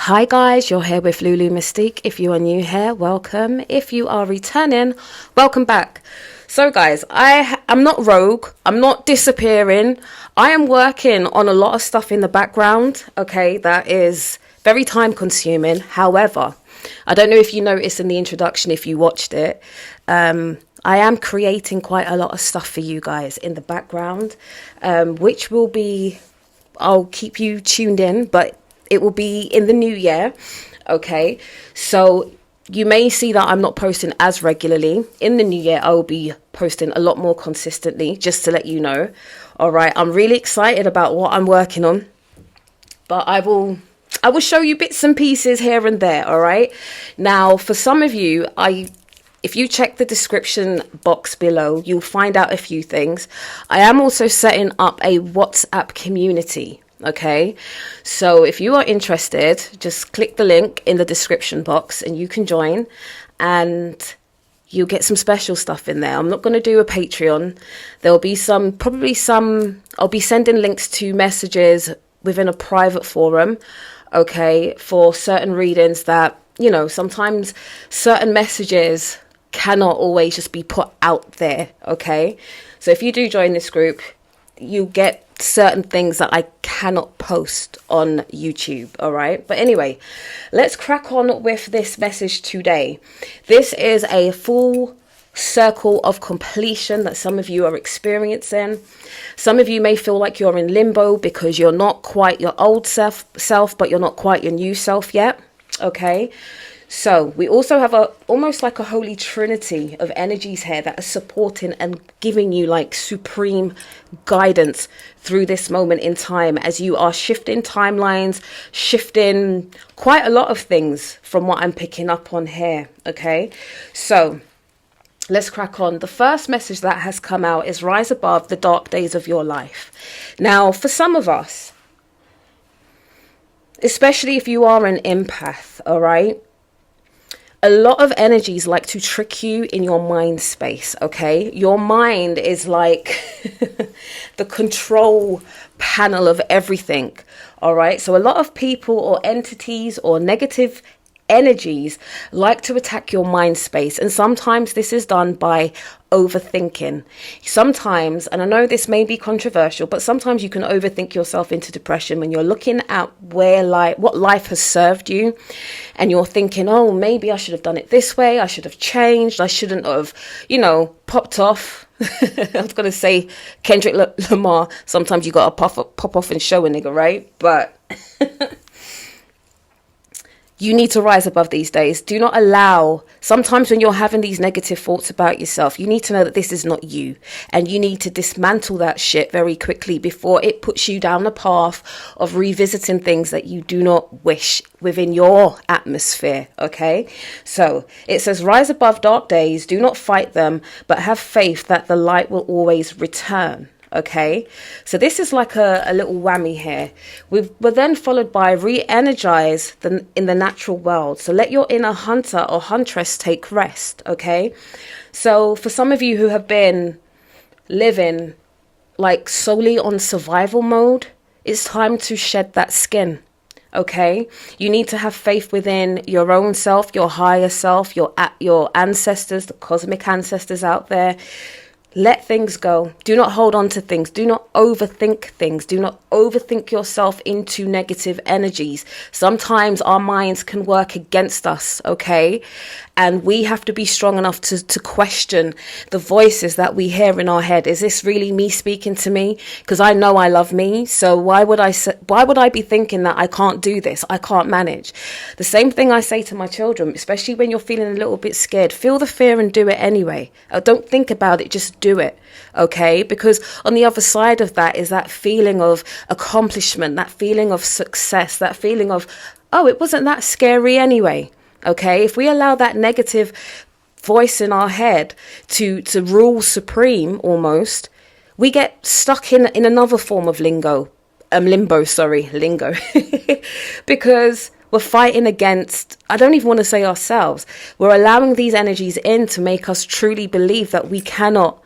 Hi guys, you're here with Lulu Mystique. If you are new here, welcome. If you are returning, welcome back. So guys, I'm not rogue. I'm not disappearing. I am working on a lot of stuff in the background, okay, that is very time consuming. However, I don't know if you noticed in the introduction, if you watched it, I am creating quite a lot of stuff for you guys in the background, which will be, I'll keep you tuned in, but it will be in the new year. Okay, so you may see that I'm not posting as regularly. In the new year, I will be posting a lot more consistently, just to let you know. All right, I'm really excited about what I'm working on, but I will show you bits and pieces here and there. All right, now for some of you, if you check the description box below, you'll find out a few things. I am also setting up a WhatsApp community. Okay, so if you are interested, just click the link in the description box and you can join, and you'll get some special stuff in there. I'm not going to do a Patreon. There'll be I'll be sending links to messages within a private forum, okay, for certain readings that, you know, sometimes certain messages cannot always just be put out there, okay? So if you do join this group, you get certain things that I cannot post on YouTube, all right? But anyway, let's crack on with this message today. This is a full circle of completion that some of you are experiencing. Some of you may feel like you're in limbo because you're not quite your old self, but you're not quite your new self yet, okay? So we also have almost like a holy trinity of energies here that are supporting and giving you like supreme guidance through this moment in time as you are shifting timelines, shifting quite a lot of things from what I'm picking up on here. Okay, so let's crack on. The first message that has come out is rise above the dark days of your life. Now, for some of us, especially if you are an empath, all right, a lot of energies like to trick you in your mind space, okay? Your mind is like the control panel of everything, all right? So a lot of people or entities or negative energies like to attack your mind space, and sometimes this is done by overthinking. Sometimes, and I know this may be controversial, but sometimes you can overthink yourself into depression when you're looking at what life has served you, and you're thinking, oh, maybe I should have done it this way, I should have changed, I shouldn't have, popped off. I was gonna say Kendrick Lamar, sometimes you gotta pop off and show a nigga, right? But you need to rise above these days. Do not allow, sometimes when you're having these negative thoughts about yourself, you need to know that this is not you. And you need to dismantle that shit very quickly before it puts you down the path of revisiting things that you do not wish within your atmosphere, okay? So it says, rise above dark days, do not fight them, but have faith that the light will always return. Okay, so this is like a little whammy here. We're then followed by re-energize in the natural world. So let your inner hunter or huntress take rest. Okay, so for some of you who have been living like solely on survival mode, it's time to shed that skin. Okay, you need to have faith within your own self, your higher self, your ancestors, the cosmic ancestors out there. Let things go. Do not hold on to things. Do not overthink things. Do not overthink yourself into negative energies. Sometimes our minds can work against us, okay? And we have to be strong enough to question the voices that we hear in our head. Is this really me speaking to me? Because I know I love me. So why would I be thinking that I can't do this? I can't manage. The same thing I say to my children, especially when you're feeling a little bit scared. Feel the fear and do it anyway. Don't think about it. Just do it. Okay, because on the other side of that is that feeling of accomplishment, that feeling of success, that feeling of, oh, it wasn't that scary anyway. Okay, if we allow that negative voice in our head to rule supreme almost, we get stuck in another form of limbo, because we're fighting against, I don't even want to say ourselves, we're allowing these energies in to make us truly believe that we cannot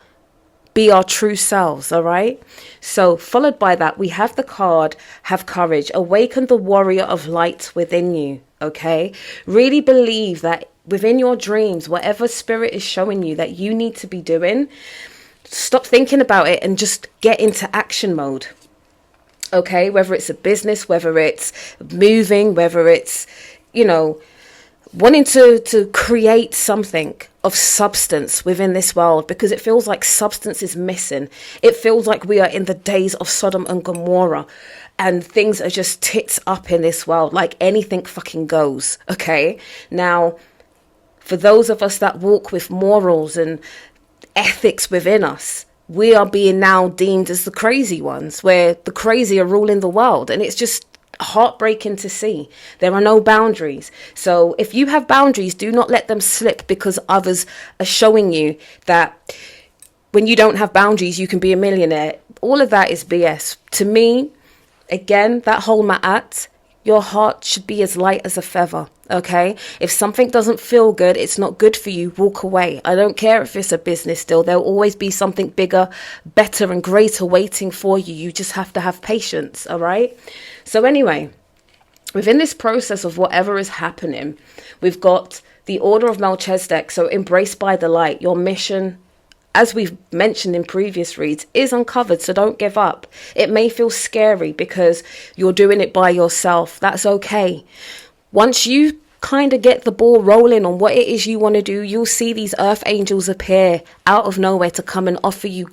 be our true selves, all right? So followed by that, we have the card, have courage, awaken the warrior of light within you, okay? Really believe that within your dreams, whatever spirit is showing you that you need to be doing, stop thinking about it and just get into action mode, okay? Whether it's a business, whether it's moving, whether it's, you know, wanting to create something of substance within this world, because it feels like substance is missing. It feels like we are in the days of Sodom and Gomorrah and things are just tits up in this world, like anything fucking goes, okay? Now, for those of us that walk with morals and ethics within us, we are being now deemed as the crazy ones, where the crazy are ruling the world, and it's just heartbreaking to see. There are no boundaries. So if you have boundaries, do not let them slip because others are showing you that when you don't have boundaries you can be a millionaire. All of that is BS. To me, again, that whole ma'at, your heart should be as light as a feather, okay? If something doesn't feel good, it's not good for you, walk away. I don't care if it's a business deal. There'll always be something bigger, better and greater waiting for you. You just have to have patience, all right? So anyway, within this process of whatever is happening, we've got the order of Melchizedek, so embraced by the light. Your mission, as we've mentioned in previous reads, is uncovered, so don't give up. It may feel scary because you're doing it by yourself. That's okay. Once you kind of get the ball rolling on what it is you want to do, you'll see these earth angels appear out of nowhere to come and offer you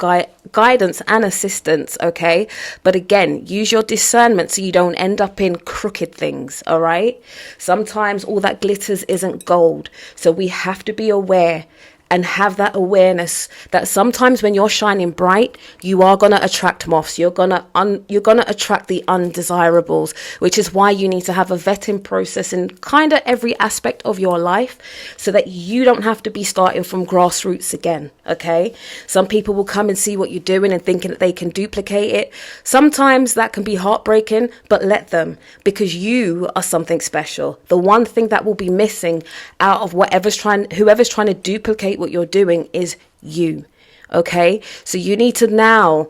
guidance and assistance, okay? But again, use your discernment so you don't end up in crooked things, all right? Sometimes all that glitters isn't gold, so we have to be aware and have that awareness that sometimes when you're shining bright, you are going to attract moths. You're going to attract the undesirables, which is why you need to have a vetting process in kind of every aspect of your life so that you don't have to be starting from grassroots again, okay? Some people will come and see what you're doing and thinking that they can duplicate it. Sometimes that can be heartbreaking, but let them, because you are something special. The one thing that will be missing out of whoever's trying to duplicate what you're doing is you, okay? So you need to now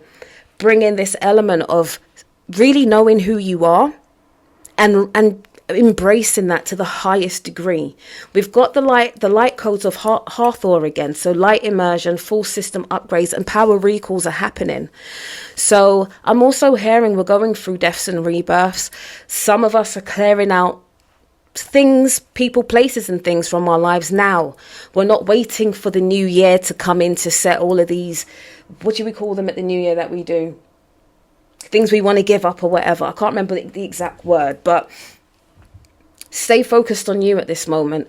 bring in this element of really knowing who you are and embracing that to the highest degree. We've got the light codes of Hathor again, so light immersion, full system upgrades and power recalls are happening. So I'm also hearing we're going through deaths and rebirths. Some of us are clearing out things, people, places and things from our lives now. We're not waiting for the new year to come in to set all of these, what do we call them at the new year that we do? Things we want to give up or whatever. I can't remember the exact word, but stay focused on you at this moment.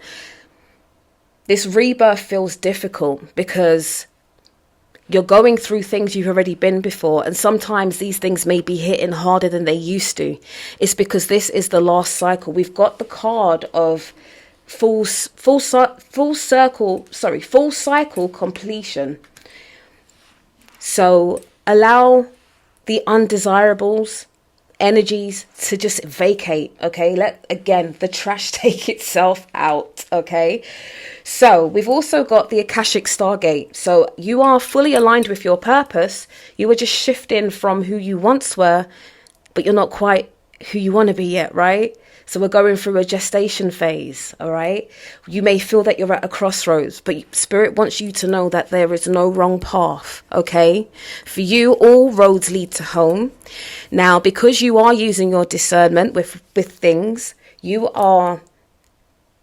This rebirth feels difficult because you're going through things you've already been before, and sometimes these things may be hitting harder than they used to. It's because this is the last cycle. We've got the card of full cycle completion. So allow the undesirables, energies to just vacate, okay? Let, again, the trash take itself out, okay? So we've also got the Akashic Stargate. So you are fully aligned with your purpose. You are just shifting from who you once were, but you're not quite who you want to be yet, right? So we're going through a gestation phase, all right? You may feel that you're at a crossroads, but Spirit wants you to know that there is no wrong path, okay? For you, all roads lead to home. Now, because you are using your discernment with things, you are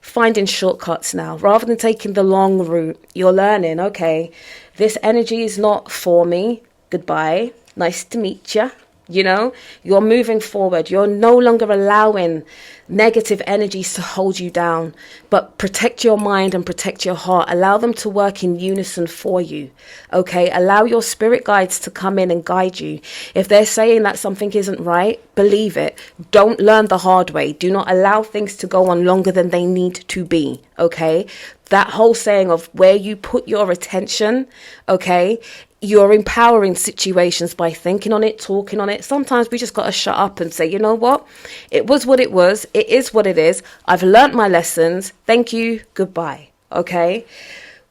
finding shortcuts now. Rather than taking the long route, you're learning, okay, this energy is not for me. Goodbye. Nice to meet you. You know, you're moving forward. You're no longer allowing negative energies to hold you down, but protect your mind and protect your heart. Allow them to work in unison for you. Okay. Allow your spirit guides to come in and guide you. If they're saying that something isn't right, believe it. Don't learn the hard way. Do not allow things to go on longer than they need to be. Okay. That whole saying of where you put your attention, okay, you're empowering situations by thinking on it, talking on it. Sometimes we just got to shut up and say, you know what? It was what it was. It is what it is. I've learnt my lessons. Thank you. Goodbye. Okay.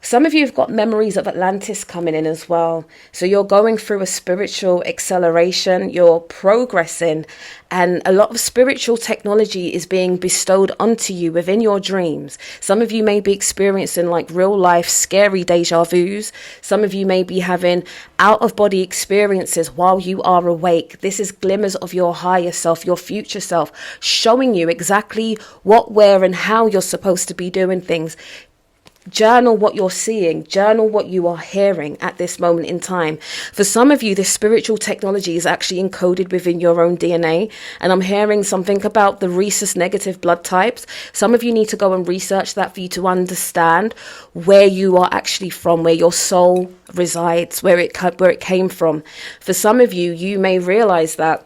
Some of you have got memories of Atlantis coming in as well. So you're going through a spiritual acceleration, you're progressing, and a lot of spiritual technology is being bestowed onto you within your dreams. Some of you may be experiencing like real life scary deja vus. Some of you may be having out of body experiences while you are awake. This is glimmers of your higher self, your future self, showing you exactly what, where, and how you're supposed to be doing things. Journal what you're seeing, journal what you are hearing at this moment in time. For some of you, this spiritual technology is actually encoded within your own DNA. And I'm hearing something about the rhesus negative blood types. Some of you need to go and research that for you to understand where you are actually from, where your soul resides, where it came from. For some of you, you may realize that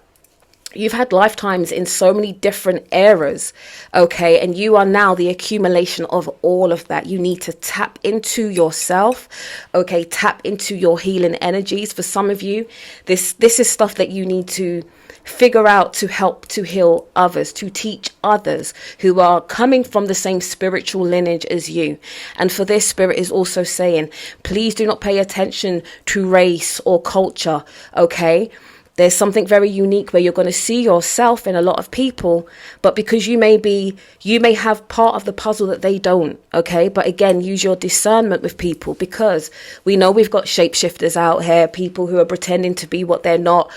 you've had lifetimes in so many different eras, okay? And you are now the accumulation of all of that. You need to tap into yourself, okay? Tap into your healing energies. For some of you, this is stuff that you need to figure out to help to heal others, to teach others who are coming from the same spiritual lineage as you. And for this, Spirit is also saying, please do not pay attention to race or culture, okay? There's something very unique where you're going to see yourself in a lot of people, but because you may have part of the puzzle that they don't, okay? But again, use your discernment with people, because we know we've got shapeshifters out here, people who are pretending to be what they're not,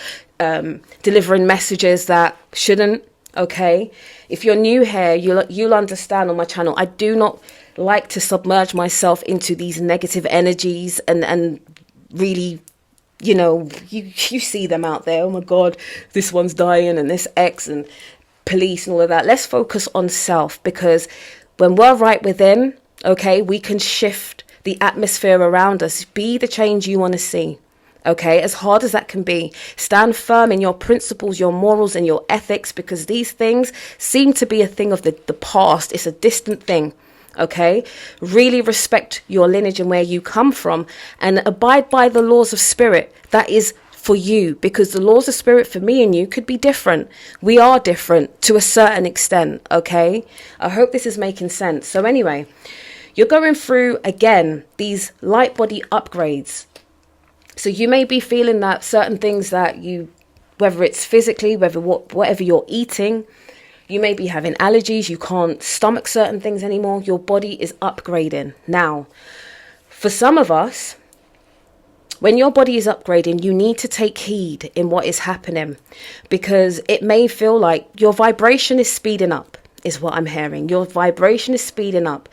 delivering messages that shouldn't, okay? If you're new here, you'll understand on my channel, I do not like to submerge myself into these negative energies and really, you know, you see them out there. Oh my God, this one's dying and this X and police and all of that. Let's focus on self, because when we're right within, okay, we can shift the atmosphere around us. Be the change you want to see, okay, as hard as that can be. Stand firm in your principles, your morals and your ethics, because these things seem to be a thing of the past. It's a distant thing. Okay, really respect your lineage and where you come from, and abide by the laws of spirit. That is for you, because the laws of spirit for me and you could be different. We are different to a certain extent. Okay, I hope this is making sense. So anyway, you're going through again these light body upgrades. So you may be feeling that certain things that you, whether it's physically, whatever you're eating, you may be having allergies, you can't stomach certain things anymore. Your body is upgrading. Now, for some of us, when your body is upgrading, you need to take heed in what is happening, because it may feel like your vibration is speeding up, is what I'm hearing. Your vibration is speeding up.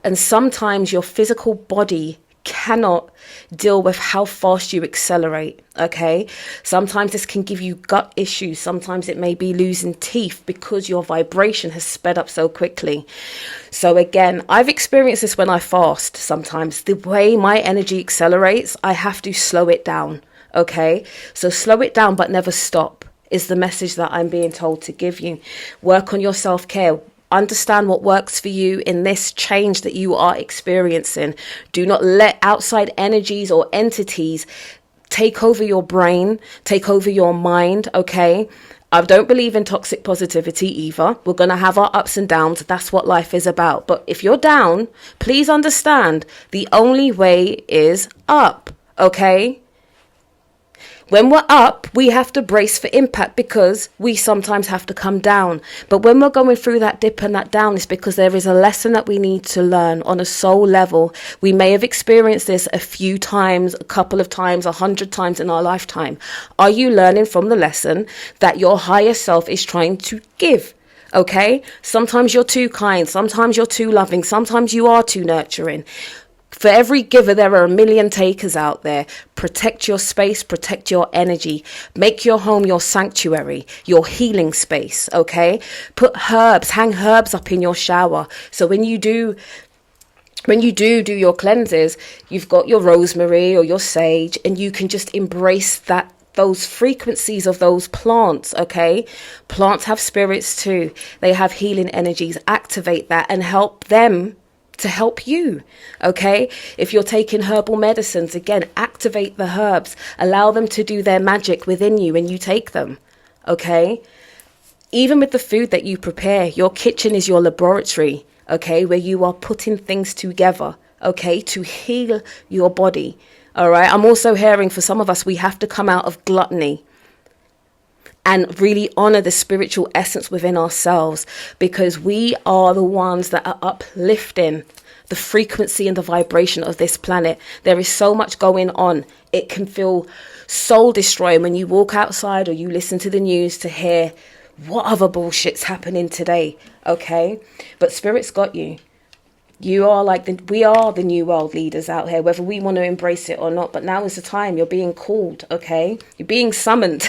And sometimes your physical body cannot deal with how fast you accelerate, okay? Sometimes this can give you gut issues. Sometimes it may be losing teeth because your vibration has sped up so quickly. So again, I've experienced this when I fast. Sometimes the way my energy accelerates, I have to slow it down, okay? So slow it down but never stop is the message that I'm being told to give you. Work on your self-care. Understand what works for you in this change that you are experiencing. Do not let outside energies or entities take over your brain, take over your mind, okay? I don't believe in toxic positivity either. We're going to have our ups and downs. That's what life is about. But if you're down, please understand the only way is up, okay? When we're up, we have to brace for impact, because we sometimes have to come down. But when we're going through that dip and that down, it's because there is a lesson that we need to learn on a soul level. We may have experienced this a few times, a couple of times, 100 times in our lifetime. Are you learning from the lesson that your higher self is trying to give? Okay? Sometimes you're too kind. Sometimes you're too loving. Sometimes you are too nurturing. For every giver, there are a million takers out there. Protect your space, protect your energy. Make your home your sanctuary, your healing space, okay? Put herbs, hang herbs up in your shower. So when you do your cleanses, you've got your rosemary or your sage, and you can just embrace those frequencies of those plants, okay? Plants have spirits too. They have healing energies. Activate that and help them to help you, okay? If you're taking herbal medicines, again, activate the herbs. Allow them to do their magic within you when you take them, okay? Even with the food that you prepare, your kitchen is your laboratory, okay, where you are putting things together, okay, to heal your body. All right. I'm also hearing for some of us, we have to come out of gluttony and really honor the spiritual essence within ourselves, because we are the ones that are uplifting the frequency and the vibration of this planet. There is so much going on. It can feel soul destroying when you walk outside or you listen to the news to hear what other bullshit's happening today. Okay. But Spirit's got you. You are we are the new world leaders out here, whether we want to embrace it or not. But now is the time. You're being called, okay? You're being summoned.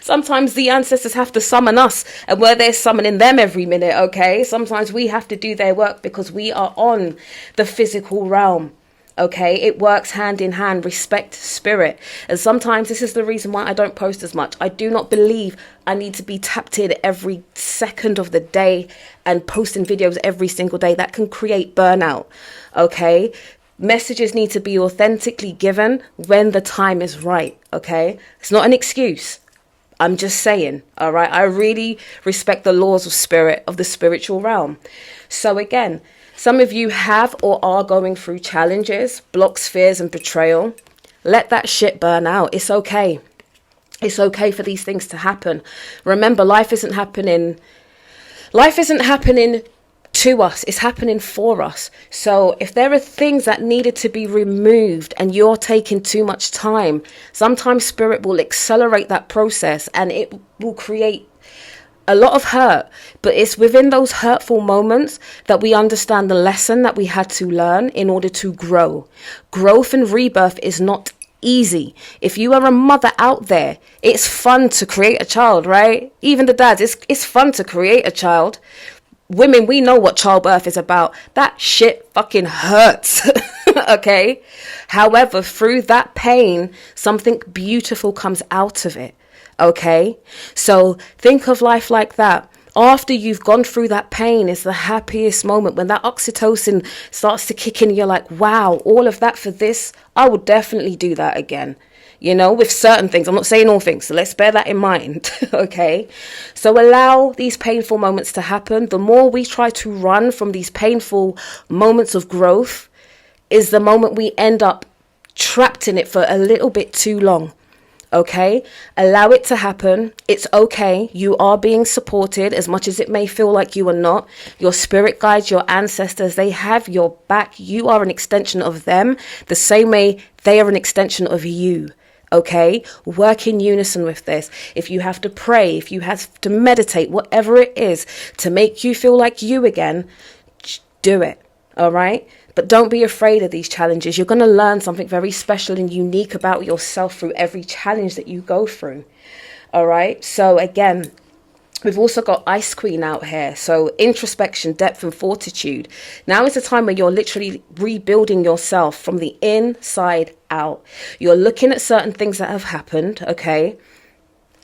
Sometimes the ancestors have to summon us, and we're there summoning them every minute, okay? Sometimes we have to do their work because we are on the physical realm. Okay, it works hand in hand. Respect spirit. And sometimes this is the reason why I don't post as much. I do not believe I need to be tapped in every second of the day and posting videos every single day. That can create burnout. Okay, messages need to be authentically given when the time is right. Okay, it's not an excuse. I'm just saying. All right, I really respect the laws of spirit, of the spiritual realm. So again, some of you have or are going through challenges, blocks, fears, and betrayal. Let that shit burn out. It's okay. It's okay for these things to happen. Remember, life isn't happening to us. It's happening for us. So if there are things that needed to be removed and you're taking too much time, sometimes spirit will accelerate that process and it will create a lot of hurt. But it's within those hurtful moments that we understand the lesson that we had to learn in order to grow. Growth and rebirth is not easy. If you are a mother out there, it's fun to create a child, right? Even the dads, it's fun to create a child. Women, we know what childbirth is about. That shit fucking hurts. Okay? However, through that pain, something beautiful comes out of it. Okay, so think of life like that. After you've gone through that pain is the happiest moment, when that oxytocin starts to kick in. You're like, wow, all of that for this. I would definitely do that again, you know, with certain things. I'm not saying all things, so let's bear that in mind. Okay, so allow these painful moments to happen. The more we try to run from these painful moments of growth is the moment we end up trapped in it for a little bit too long. Okay, allow it to happen. It's okay. You are being supported, as much as it may feel like you are not. Your spirit guides, your ancestors, they have your back. You are an extension of them, the same way they are an extension of you. Okay, work in unison with this. If you have to pray, if you have to meditate, whatever it is to make you feel like you again, do it. All right. But don't be afraid of these challenges. You're going to learn something very special and unique about yourself through every challenge that you go through. All right. So again, we've also got Ice Queen out here. So introspection, depth and fortitude. Now is the time where you're literally rebuilding yourself from the inside out. You're looking at certain things that have happened. Okay.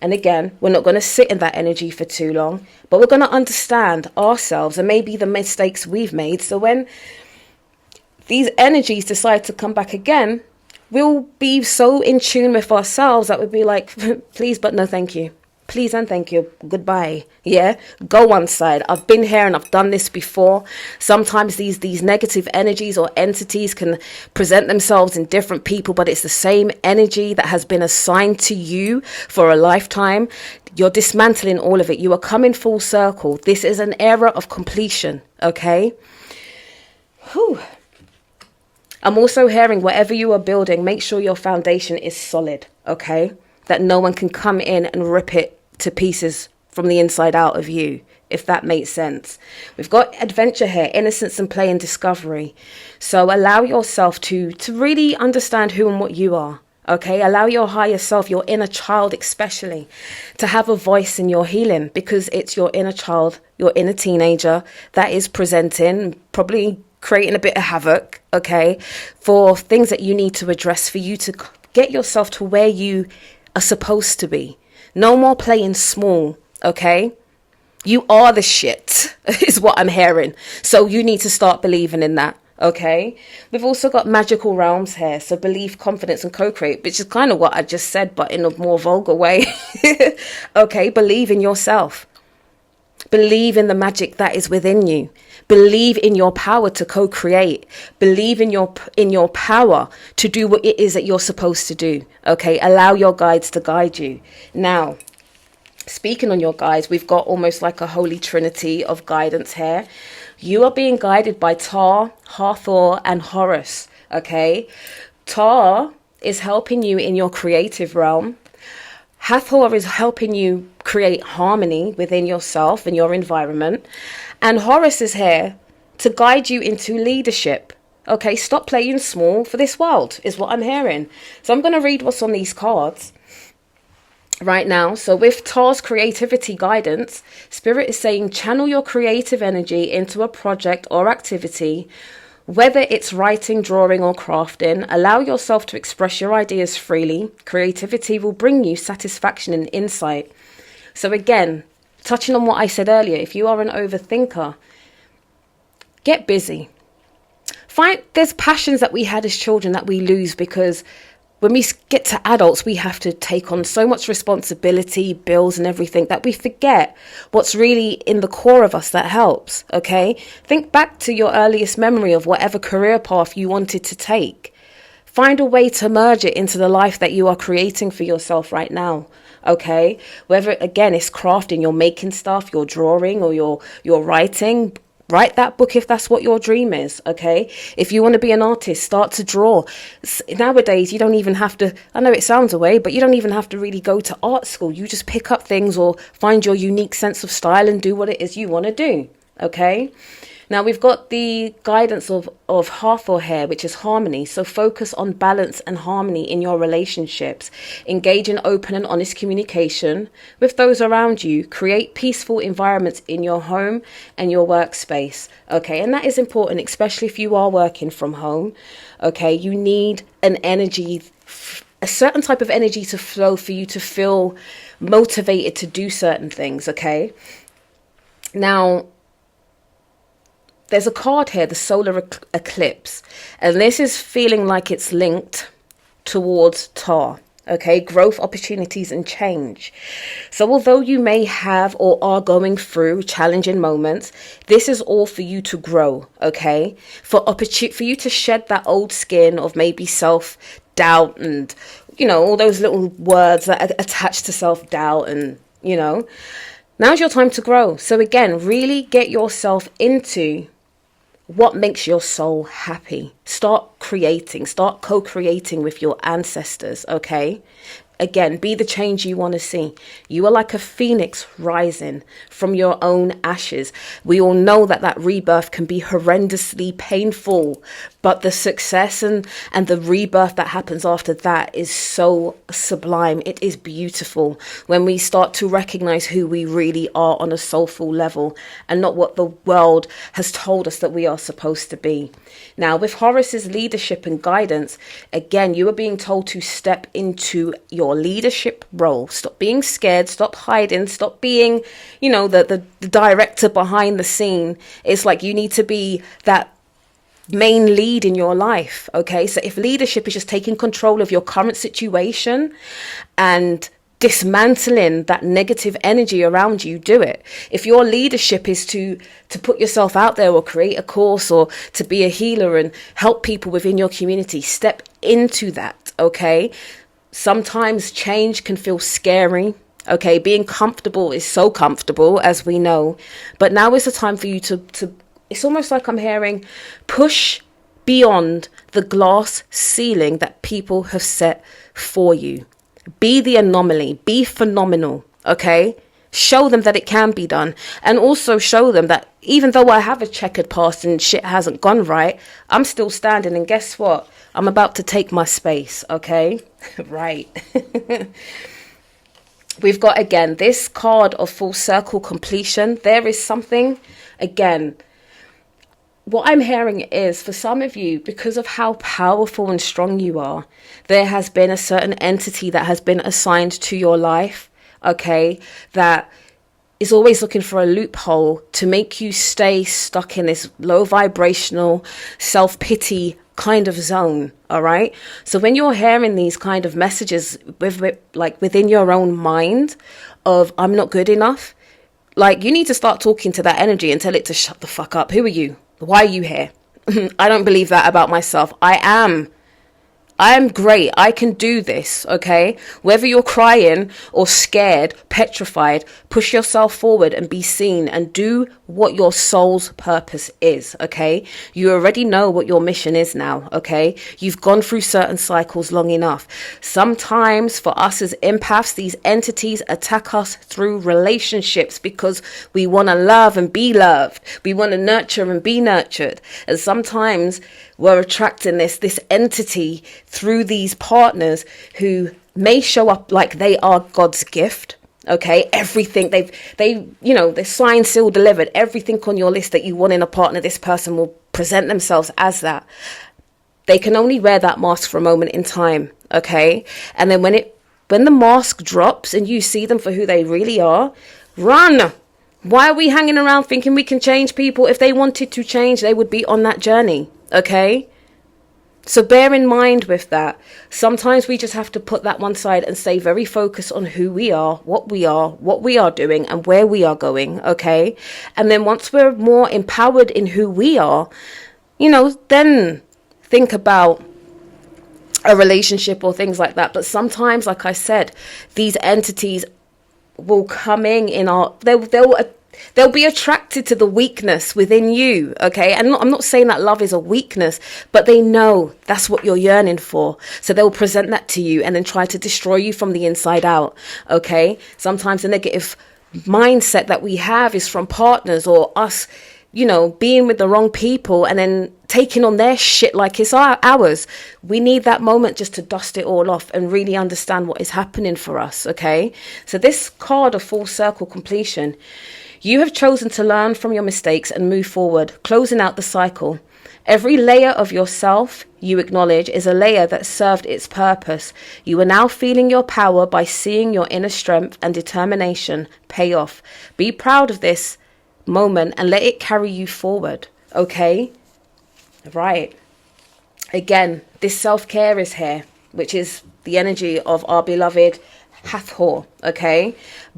And again, we're not going to sit in that energy for too long, but we're going to understand ourselves and maybe the mistakes we've made. So when these energies decide to come back again, we'll be so in tune with ourselves that we'll be like, please, but no, thank you. Please and thank you. Goodbye. Yeah. Go one side. I've been here and I've done this before. Sometimes these negative energies or entities can present themselves in different people, but it's the same energy that has been assigned to you for a lifetime. You're dismantling all of it. You are coming full circle. This is an era of completion. Okay. Whew. I'm also hearing, whatever you are building, make sure your foundation is solid, okay? That no one can come in and rip it to pieces from the inside out of you, if that makes sense. We've got adventure here, innocence and play and discovery. So allow yourself to really understand who and what you are, okay? Allow your higher self, your inner child especially, to have a voice in your healing, because it's your inner child, your inner teenager that is presenting, probably creating a bit of havoc, okay, for things that you need to address for you to get yourself to where you are supposed to be. No more playing small, okay? You are the shit, is what I'm hearing. So you need to start believing in that, okay? We've also got magical realms here. So belief, confidence, and co-create, which is kind of what I just said, but in a more vulgar way. Okay, believe in yourself. Believe in the magic that is within you. Believe in your power to co-create. Believe in your power to do what it is that you're supposed to do. Okay, allow your guides to guide you. Now, speaking on your guides, we've got almost like a holy trinity of guidance here. You are being guided by Ptah, Hathor, and Horus. Okay, Ptah is helping you in your creative realm. Hathor is helping you create harmony within yourself and your environment. And Horus is here to guide you into leadership. Okay, stop playing small for this world is what I'm hearing. So I'm going to read what's on these cards right now. So with Ptah's creativity guidance, Spirit is saying channel your creative energy into a project or activity. Whether it's writing, drawing, or crafting, allow yourself to express your ideas freely. Creativity will bring you satisfaction and insight. So again, touching on what I said earlier, if you are an overthinker, get busy. There's passions that we had as children that we lose because when we get to adults, we have to take on so much responsibility, bills and everything that we forget what's really in the core of us that helps, okay? Think back to your earliest memory of whatever career path you wanted to take. Find a way to merge it into the life that you are creating for yourself right now, okay? Whether, again, it's crafting, you're making stuff, you're drawing or you're writing. Write that book if that's what your dream is, okay? If you want to be an artist, start to draw. Nowadays, you don't even have to, I know it sounds away, but you don't even have to really go to art school. You just pick up things or find your unique sense of style and do what it is you want to do, okay? Now, we've got the guidance of Hathor here, which is harmony. So focus on balance and harmony in your relationships. Engage in open and honest communication with those around you. Create peaceful environments in your home and your workspace. Okay, and that is important, especially if you are working from home. Okay, you need an energy, a certain type of energy to flow for you to feel motivated to do certain things. Okay, now, there's a card here, the solar eclipse, and this is feeling like it's linked towards Ptah, okay, growth, opportunities and change. So although you may have or are going through challenging moments, this is all for you to grow, okay, for you to shed that old skin of maybe self-doubt and, you know, all those little words that are attached to self-doubt and, you know, now's your time to grow. So again, really get yourself into what makes your soul happy. Start creating, start co-creating with your ancestors, okay? Again, be the change you want to see. You are like a phoenix rising from your own ashes. We all know that rebirth can be horrendously painful, but the success and the rebirth that happens after that is so sublime. It is beautiful when we start to recognize who we really are on a soulful level and not what the world has told us that we are supposed to be. Now, with Horus's leadership and guidance, again, you are being told to step into your leadership role. Stop being scared, stop hiding, stop being, you know, the director behind the scene. It's like you need to be that main lead in your life, okay? So if leadership is just taking control of your current situation and dismantling that negative energy around you, do it. If your leadership is to put yourself out there or create a course or to be a healer and help people within your community, step into that, okay? Sometimes change can feel scary. Okay, being comfortable is so comfortable, as we know. But now is the time for you to it's almost like I'm hearing, push beyond the glass ceiling that people have set for you. Be the anomaly. Be phenomenal. Okay? Show them that it can be done. And also show them that even though I have a checkered past and shit hasn't gone right, I'm still standing. And guess what? I'm about to take my space. Okay? Right. We've got, again, this card of full circle completion. There is something, again, what I'm hearing is, for some of you, because of how powerful and strong you are, there has been a certain entity that has been assigned to your life, okay, that is always looking for a loophole to make you stay stuck in this low vibrational self-pity kind of zone. All right. So when you're hearing these kind of messages like within your own mind of I'm not good enough, Like, you need to start talking to that energy and tell it to shut the fuck up. Who are you? Why are you here? I don't believe that about myself. I am great. I can do this, okay? Whether you're crying or scared, petrified, push yourself forward and be seen and do what your soul's purpose is, okay? You already know what your mission is now, okay? You've gone through certain cycles long enough. Sometimes for us as empaths, these entities attack us through relationships because we want to love and be loved. We want to nurture and be nurtured. And sometimes we're attracting this entity through these partners who may show up like they are God's gift. Okay, everything they're signed, sealed, delivered. Everything on your list that you want in a partner, this person will present themselves as that. They can only wear that mask for a moment in time. Okay, and then when the mask drops and you see them for who they really are, run. Why are we hanging around thinking we can change people? If they wanted to change, they would be on that journey. Okay, so bear in mind with that. Sometimes we just have to put that one side and stay very focused on who we are, what we are doing, and where we are going. Okay, and then once we're more empowered in who we are, then think about a relationship or things like that. But sometimes, like I said, these entities will come in our they'll be attracted to the weakness within you, okay? And I'm not saying that love is a weakness, but they know that's what you're yearning for. So they'll present that to you and then try to destroy you from the inside out, okay? Sometimes the negative mindset that we have is from partners or us, being with the wrong people and then taking on their shit like it's ours. We need that moment just to dust it all off and really understand what is happening for us, okay? So this card of full circle completion, you have chosen to learn from your mistakes and move forward, closing out the cycle. Every layer of yourself you acknowledge is a layer that served its purpose. You are now feeling your power by seeing your inner strength and determination pay off. Be proud of this moment and let it carry you forward, okay? Right. Again, this self-care is here, which is the energy of our beloved Hathor, okay?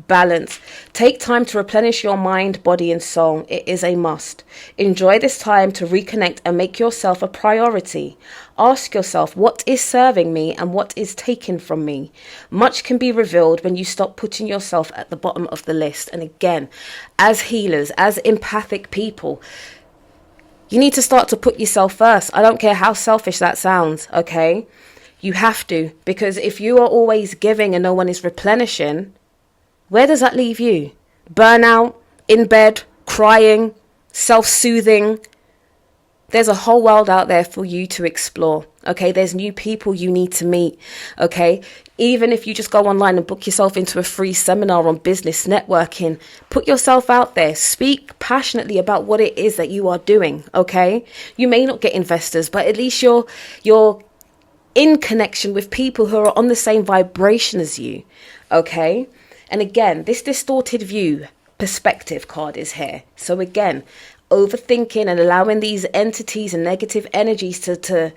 Balance. Take time to replenish your mind, body, and soul. It is a must. Enjoy this time to reconnect and make yourself a priority. Ask yourself, what is serving me and what is taken from me? Much can be revealed when you stop putting yourself at the bottom of the list. And again, as healers, as empathic people, you need to start to put yourself first. I don't care how selfish that sounds, okay? You have to, because if you are always giving and no one is replenishing, where does that leave you? Burnout, in bed, crying, self-soothing. There's a whole world out there for you to explore, okay? There's new people you need to meet, okay? Even if you just go online and book yourself into a free seminar on business networking, put yourself out there. Speak passionately about what it is that you are doing, okay? You may not get investors, but at least you're in connection with people who are on the same vibration as you, okay? And again, this distorted view perspective card is here. So again, overthinking and allowing these entities and negative energies to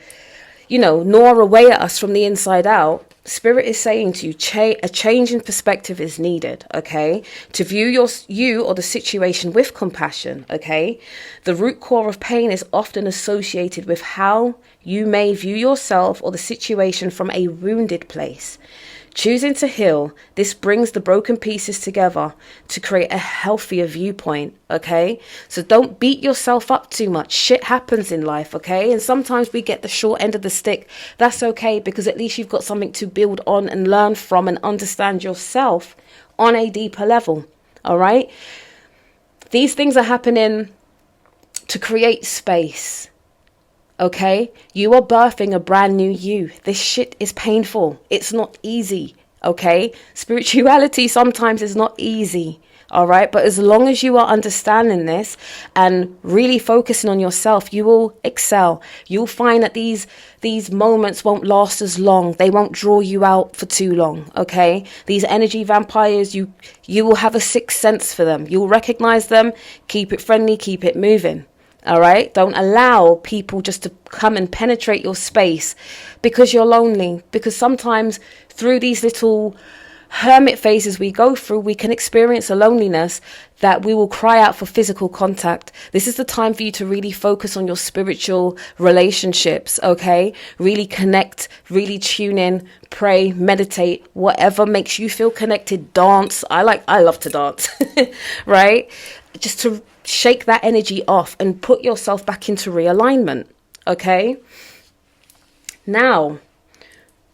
gnaw away at us from the inside out. Spirit is saying to you, a change in perspective is needed, okay? To view you or the situation with compassion, okay? The root core of pain is often associated with how you may view yourself or the situation from a wounded place. Choosing to heal, this brings the broken pieces together to create a healthier viewpoint, okay? So don't beat yourself up too much. Shit happens in life, okay? And sometimes we get the short end of the stick. That's okay, because at least you've got something to build on and learn from and understand yourself on a deeper level, all right? These things are happening to create space. Okay, you are birthing a brand new you. This shit is painful. It's not easy. Okay, spirituality sometimes is not easy. All right, but as long as you are understanding this and really focusing on yourself, you will excel. You'll find that these moments won't last as long. They won't draw you out for too long. Okay, these energy vampires, you will have a sixth sense for them. You'll recognize them. Keep it friendly. Keep it moving. All right. Don't allow people just to come and penetrate your space because you're lonely. Because sometimes through these little hermit phases we go through, we can experience a loneliness that we will cry out for physical contact. This is the time for you to really focus on your spiritual relationships, okay? Really connect, really tune in, pray, meditate, whatever makes you feel connected, dance. I love to dance, right? Just to shake that energy off and put yourself back into realignment, okay? Now,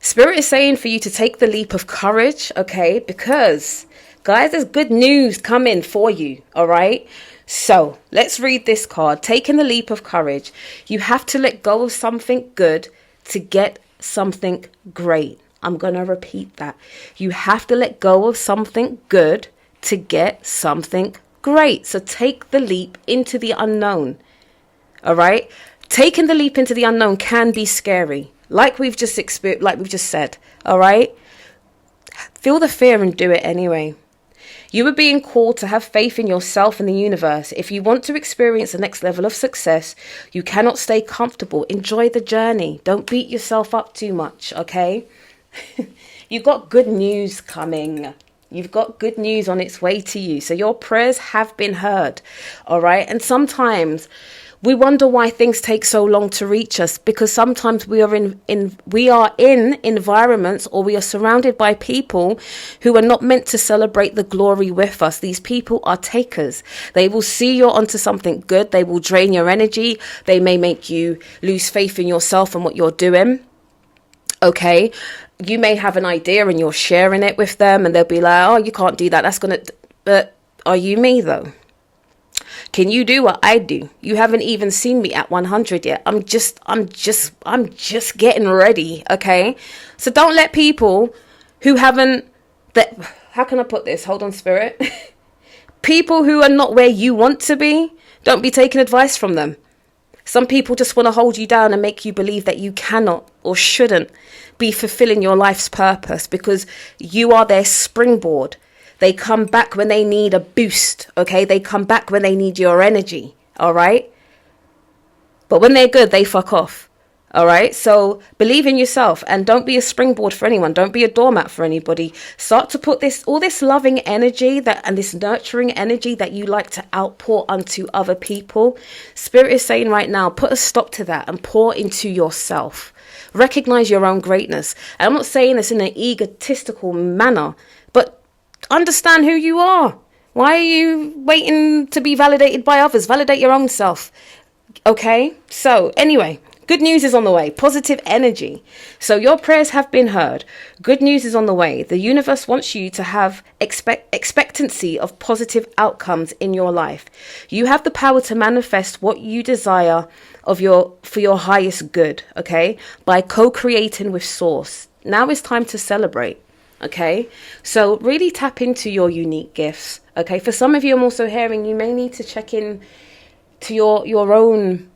Spirit is saying for you to take the leap of courage, okay? Because, guys, there's good news coming for you, all right? So, let's read this card. Taking the leap of courage. You have to let go of something good to get something great. I'm going to repeat that. You have to let go of something good to get something great. So, take the leap into the unknown, all right? Taking the leap into the unknown can be scary. Like we've just experienced, like we've just said, all right? Feel the fear and do it anyway. You are being called to have faith in yourself and the universe. If you want to experience the next level of success, you cannot stay comfortable. Enjoy the journey. Don't beat yourself up too much, okay? You've got good news coming. You've got good news on its way to you. So your prayers have been heard, all right? And sometimes we wonder why things take so long to reach us, because sometimes we are in environments, or we are surrounded by people who are not meant to celebrate the glory with us. These people are takers. They will see you're onto something good. They will drain your energy. They may make you lose faith in yourself and what you're doing. Okay. You may have an idea and you're sharing it with them, and they'll be like, oh, you can't do that. But are you me though? Can you do what I do? You haven't even seen me at 100 yet. I'm just getting ready, okay? So don't let people who haven't, how can I put this? Hold on, Spirit. People who are not where you want to be, don't be taking advice from them. Some people just want to hold you down and make you believe that you cannot or shouldn't be fulfilling your life's purpose, because you are their springboard. They come back when they need a boost, okay? They come back when they need your energy, all right? But when they're good, they fuck off, all right? So believe in yourself and don't be a springboard for anyone. Don't be a doormat for anybody. Start to put all this loving energy and this nurturing energy that you like to outpour onto other people. Spirit is saying right now, put a stop to that and pour into yourself. Recognize your own greatness. And I'm not saying this in an egotistical manner, but understand who you are. Why are you waiting to be validated by others? Validate your own self. Okay? So, anyway, good news is on the way. Positive energy. So, your prayers have been heard. Good news is on the way. The universe wants you to have expectancy of positive outcomes in your life. You have the power to manifest what you desire for your highest good, okay? By co-creating with Source. Now it's time to celebrate. Okay, so really tap into your unique gifts. Okay, for some of you, I'm also hearing you may need to check in to your own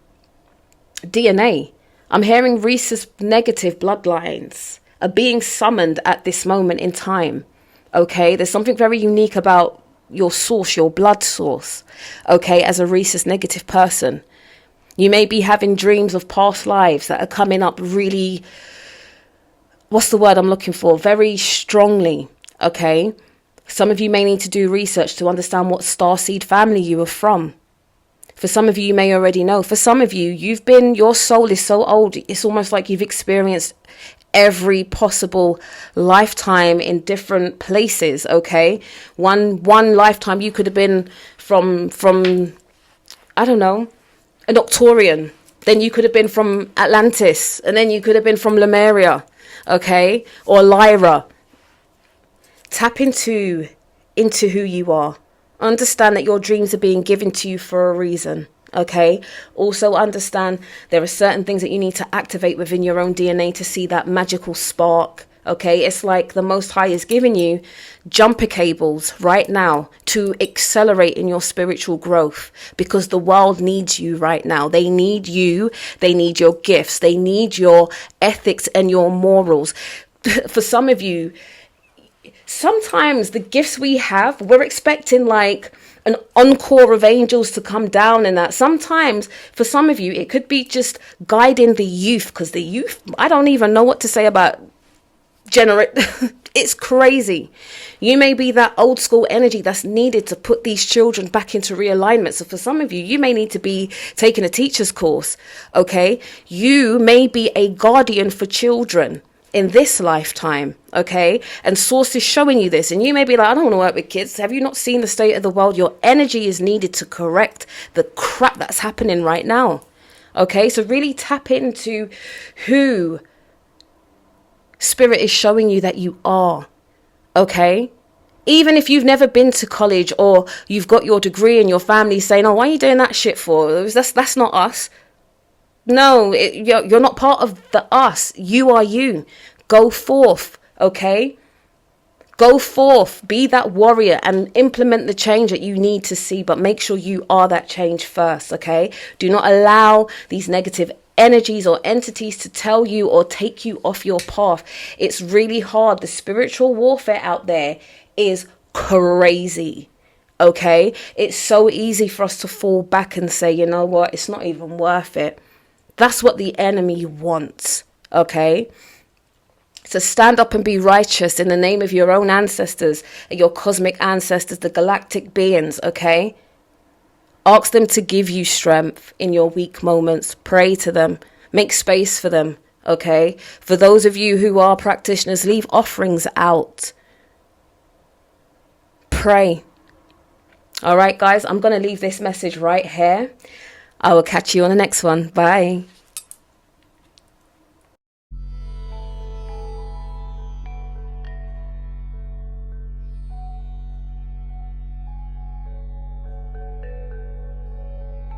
DNA. I'm hearing rhesus negative bloodlines are being summoned at this moment in time. Okay, there's something very unique about your source, your blood source. Okay, as a rhesus negative person, you may be having dreams of past lives that are coming up really, what's the word I'm looking for? Very strongly, okay? Some of you may need to do research to understand what starseed family you are from. For some of you, you may already know. For some of you, your soul is so old, it's almost like you've experienced every possible lifetime in different places, okay? One lifetime you could have been from I don't know, an Octorian. Then you could have been from Atlantis, and then you could have been from Lemuria. Okay, or Lyra. Tap into who you are. Understand that your dreams are being given to you for a reason. Okay, also understand there are certain things that you need to activate within your own DNA to see that magical spark. Okay, it's like the Most High is giving you jumper cables right now to accelerate in your spiritual growth, because the world needs you right now. They need you. They need your gifts. They need your ethics and your morals. For some of you, sometimes the gifts we have, we're expecting like an encore of angels to come down and that. Sometimes for some of you, it could be just guiding the youth, because the youth, I don't even know what to say about It's crazy. You may be that old school energy that's needed to put these children back into realignment. So for some of you, you may need to be taking a teacher's course, okay? You may be a guardian for children in this lifetime, okay? And source is showing you this. And you may be like, I don't want to work with kids. Have you not seen the state of the world? Your energy is needed to correct the crap that's happening right now, okay? So really tap into who Spirit is showing you that you are, okay? Even if you've never been to college, or you've got your degree and your family saying, oh, why are you doing that shit for? That's not us. No, you're not part of the us. You are you. Go forth, okay? Go forth, be that warrior and implement the change that you need to see, but make sure you are that change first, okay? Do not allow these negative energies or entities to tell you or take you off your path. It's really hard. The spiritual warfare out there is crazy, okay? It's so easy for us to fall back and say, you know what, it's not even worth it. That's what the enemy wants, okay? So stand up and be righteous in the name of your own ancestors, your cosmic ancestors, the galactic beings, okay? Ask them to give you strength in your weak moments. Pray to them. Make space for them, okay? For those of you who are practitioners, leave offerings out. Pray. All right, guys, I'm going to leave this message right here. I will catch you on the next one. Bye.